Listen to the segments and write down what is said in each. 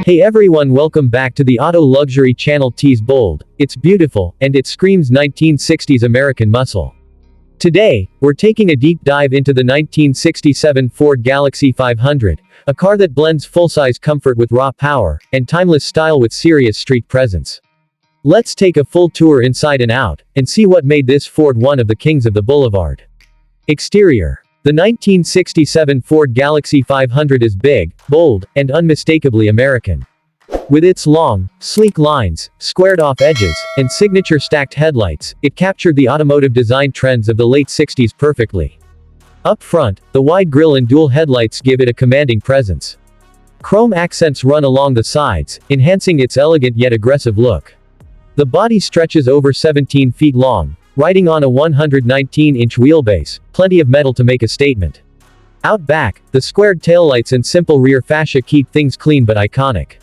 Hey everyone, welcome back to the Auto Luxury Channel. T's bold, it's beautiful, and it screams 1960s American muscle. Today, we're taking a deep dive into the 1967 Ford Galaxie 500, a car that blends full-size comfort with raw power, and timeless style with serious street presence. Let's take a full tour inside and out, and see what made this Ford one of the kings of the boulevard. Exterior. The 1967 Ford Galaxie 500 is big, bold, and unmistakably American. With its long, sleek lines, squared-off edges, and signature stacked headlights, it captured the automotive design trends of the late 60s perfectly. Up front, the wide grille and dual headlights give it a commanding presence. Chrome accents run along the sides, enhancing its elegant yet aggressive look. The body stretches over 17 feet long, riding on a 119-inch wheelbase, plenty of metal to make a statement. Out back, the squared taillights and simple rear fascia keep things clean but iconic.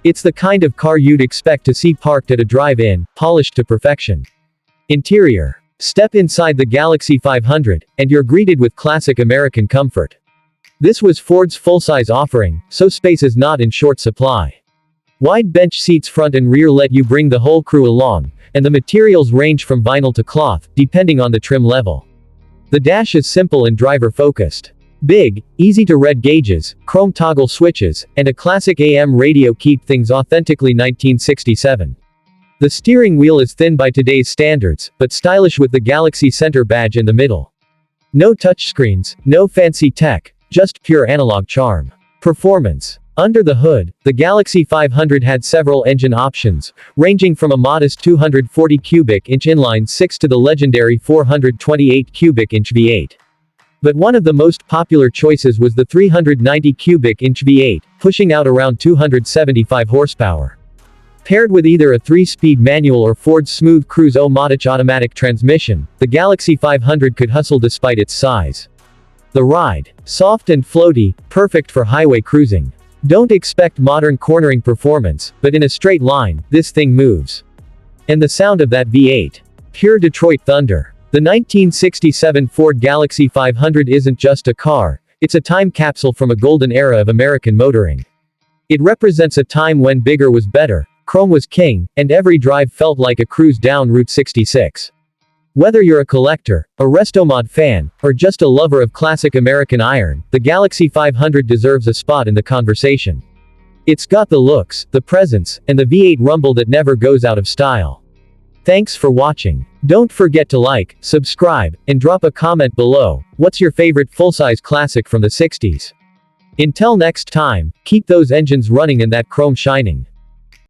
It's the kind of car you'd expect to see parked at a drive-in, polished to perfection. Interior. Step inside the Galaxie 500, and you're greeted with classic American comfort. This was Ford's full-size offering, so space is not in short supply. Wide bench seats front and rear let you bring the whole crew along, and the materials range from vinyl to cloth, depending on the trim level. The dash is simple and driver-focused. Big, easy-to-read gauges, chrome toggle switches, and a classic AM radio keep things authentically 1967. The steering wheel is thin by today's standards, but stylish with the Galaxie center badge in the middle. No touchscreens, no fancy tech, just pure analog charm. Performance. Under the hood, the Galaxie 500 had several engine options, ranging from a modest 240 cubic inch inline-six to the legendary 428 cubic inch V8. But one of the most popular choices was the 390 cubic inch V8, pushing out around 275 horsepower. Paired with either a 3-speed manual or Ford's smooth cruise-o-matic automatic transmission, the Galaxie 500 could hustle despite its size. The ride. Soft and floaty, perfect for highway cruising. Don't expect modern cornering performance, but in a straight line, this thing moves. And the sound of that V8. Pure Detroit thunder. The 1967 Ford Galaxie 500 isn't just a car, it's a time capsule from a golden era of American motoring. It represents a time when bigger was better, chrome was king, and every drive felt like a cruise down Route 66. Whether you're a collector, a restomod fan, or just a lover of classic American iron, the Galaxie 500 deserves a spot in the conversation. It's got the looks, the presence, and the V8 rumble that never goes out of style. Thanks for watching. Don't forget to like, subscribe, and drop a comment below. What's your favorite full-size classic from the 60s? Until next time, keep those engines running and that chrome shining.